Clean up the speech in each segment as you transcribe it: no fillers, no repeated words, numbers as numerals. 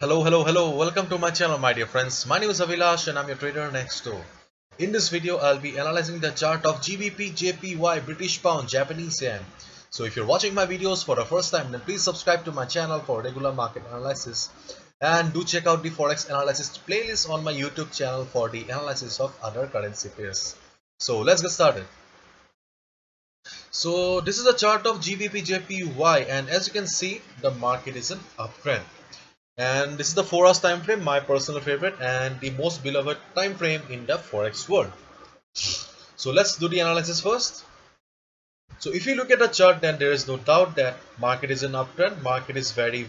Hello. Welcome to my channel, my dear friends. My name is Avilash and I'm your trader next door. In this video, I'll be analyzing the chart of GBP, JPY, British Pound, Japanese Yen. So if you're watching my videos for the first time, then please subscribe to my channel for regular market analysis. And do check out the Forex analysis playlist on my YouTube channel for the analysis of other currency pairs. So let's get started. So this is a chart of GBP, JPY, and as you can see, the market is an uptrend. And this is the 4 hours time frame, my personal favorite and the most beloved time frame in the forex world. So let's do the analysis first. So if you look at the chart, then there is no doubt that market is an uptrend. Market is very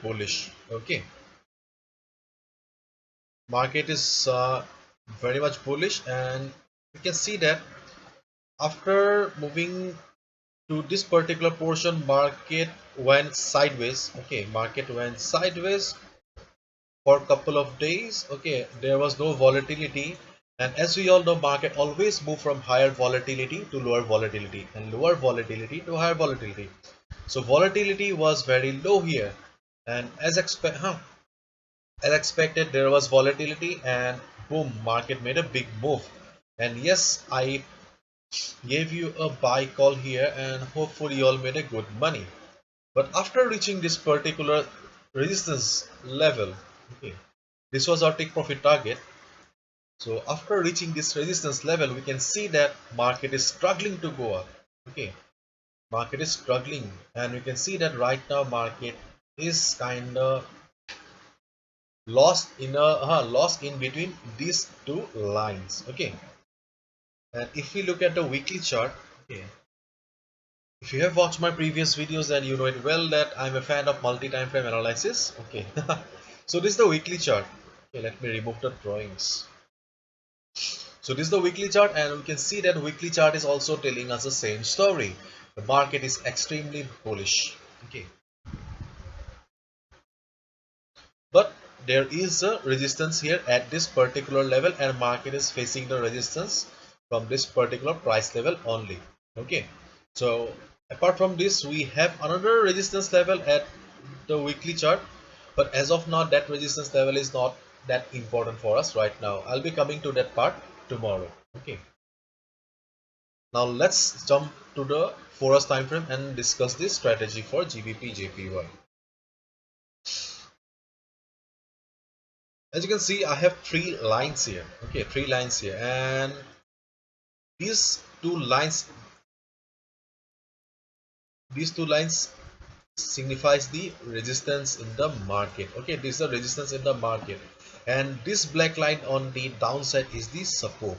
bullish. Okay, market is very much bullish, and you can see that after moving to this particular portion, market went sideways. Okay, market went sideways for a couple of days. Okay, there was no volatility, and as we all know, market always move from higher volatility to lower volatility and lower volatility to higher volatility. So volatility was very low here, and as expected, there was volatility, and boom, market made a big move. And yes, I gave you a buy call here, and hopefully you all made a good money. But after reaching this particular resistance level, okay, this was our take profit target. So after reaching this resistance level, we can see that market is struggling to go up. Okay, market is struggling, and we can see that right now market is kind of lost in between these two lines. Okay, and if we look at the weekly chart, okay, if you have watched my previous videos, then you know it well that I'm a fan of multi-time frame analysis. Okay, so this is the weekly chart. Okay, let me remove the drawings. So this is the weekly chart, and we can see that weekly chart is also telling us the same story. The market is extremely bullish. Okay, but there is a resistance here at this particular level, and market is facing the resistance from this particular price level only. Okay, so apart from this, we have another resistance level at the weekly chart, but as of now, that resistance level is not that important for us right now. I'll be coming to that part tomorrow. Okay, now let's jump to the 4 hours time frame and discuss this strategy for GBP JPY. As you can see, I have three lines here. Okay, three lines here, and these two lines, these two lines signifies the resistance in the market. Okay, this is the resistance in the market, and this black line on the downside is the support.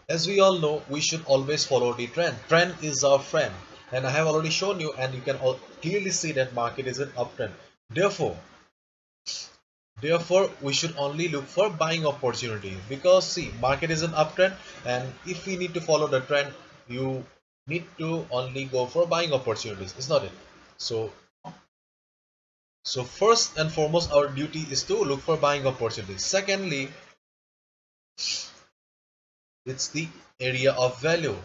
As we all know, we should always follow the trend. Trend is our friend, and I have already shown you, and you can all clearly see that market is an uptrend. Therefore, we should only look for buying opportunities, because see, market is an uptrend, and if we need to follow the trend, you need to only go for buying opportunities, is not it? So first and foremost, our duty is to look for buying opportunities. Secondly, it's the area of value.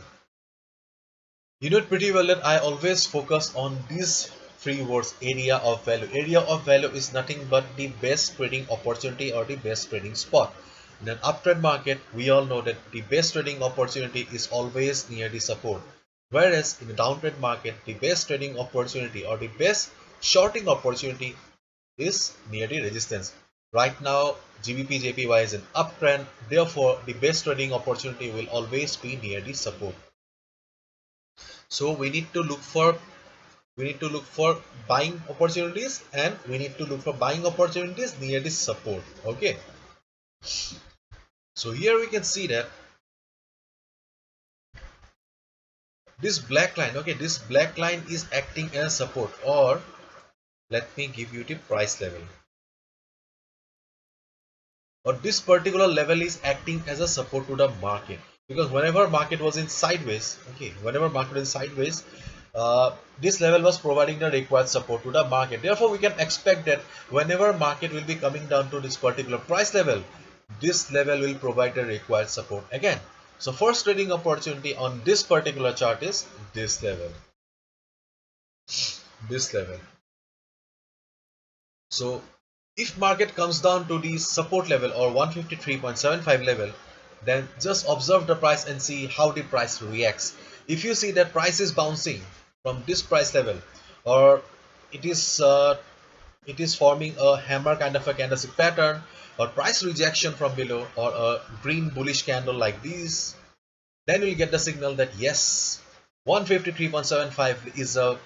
You know pretty well that I always focus on these three words: area of value. Area of value is nothing but the best trading opportunity or the best trading spot. In an uptrend market, we all know that the best trading opportunity is always near the support. Whereas in a downtrend market, the best trading opportunity or the best shorting opportunity is near the resistance. Right now, GBP JPY is an uptrend. Therefore, the best trading opportunity will always be near the support. So we need to look for buying opportunities, and we need to look for buying opportunities near this support. Okay, so here we can see that this black line, okay, this black line is acting as support, or let me give you the price level, or this particular level is acting as a support to the market, because whenever market was in sideways, okay, whenever market is sideways, this level was providing the required support to the market. Therefore, we can expect that whenever market will be coming down to this particular price level, this level will provide the required support again. So first trading opportunity on this particular chart is this level. this level. So if market comes down to the support level or 153.75 level, then just observe the price and see how the price reacts. If you see that price is bouncing from this price level, or it is uh, it is forming a hammer kind of a candlestick pattern, or price rejection from below, or a green bullish candle like this, then you'll get the signal that yes, 153.75 is a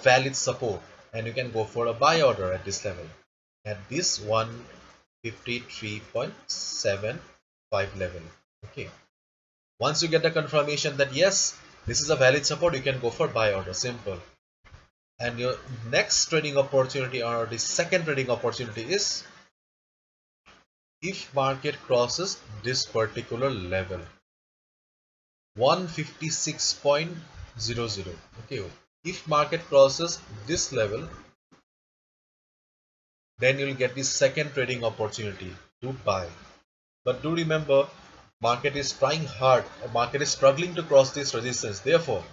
valid support, and you can go for a buy order at this level, at this 153.75 level. Okay, once you get the confirmation that yes, this is a valid support, you can go for buy order. Simple. And your next trading opportunity, or the second trading opportunity, is if market crosses this particular level, 156.00. Okay, if market crosses this level, then you'll get the second trading opportunity to buy. But do remember, market is trying hard, or market is struggling to cross this resistance. Therefore,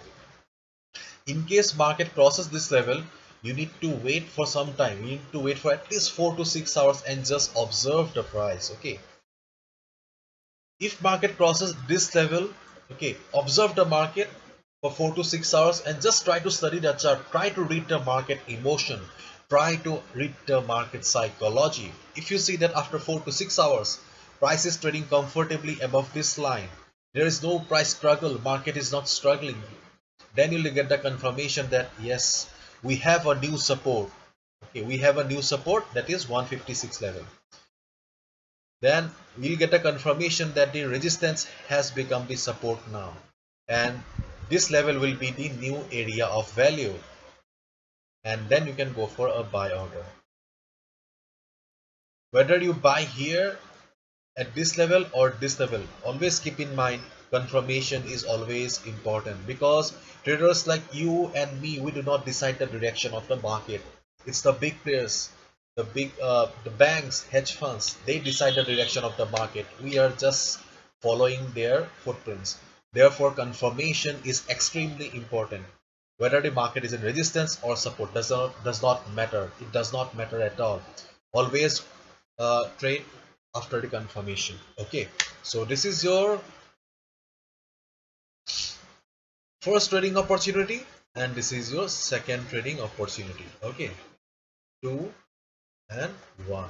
in case market crosses this level, you need to wait for some time. You need to wait for at least 4 to 6 hours and just observe the price. Okay, if market crosses this level, okay, observe the market for 4 to 6 hours and just try to study the chart. Try to read the market emotion, try to read the market psychology. If you see that after 4 to 6 hours price is trading comfortably above this line, there is no price struggle, market is not struggling, then you'll get the confirmation that yes, we have a new support. Okay, we have a new support, that is 156 level. Then we'll get a confirmation that the resistance has become the support now, and this level will be the new area of value, and then you can go for a buy order. Whether you buy here at this level or this level, always keep in mind confirmation is always important, because traders like you and me, we do not decide the direction of the market. It's the big players, the banks, hedge funds, they decide the direction of the market. We are just following their footprints. Therefore confirmation is extremely important. Whether the market is in resistance or support does not matter. It does not matter at all. Always trade after the confirmation. Okay, so this is your first trading opportunity, and this is your second trading opportunity. Okay, 2 and 1.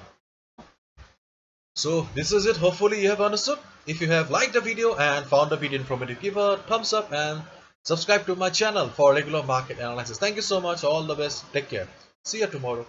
So this is it. Hopefully you have understood. If you have liked the video and found the video informative, give a thumbs up and subscribe to my channel for regular market analysis. Thank you so much. All the best. Take care. See you tomorrow.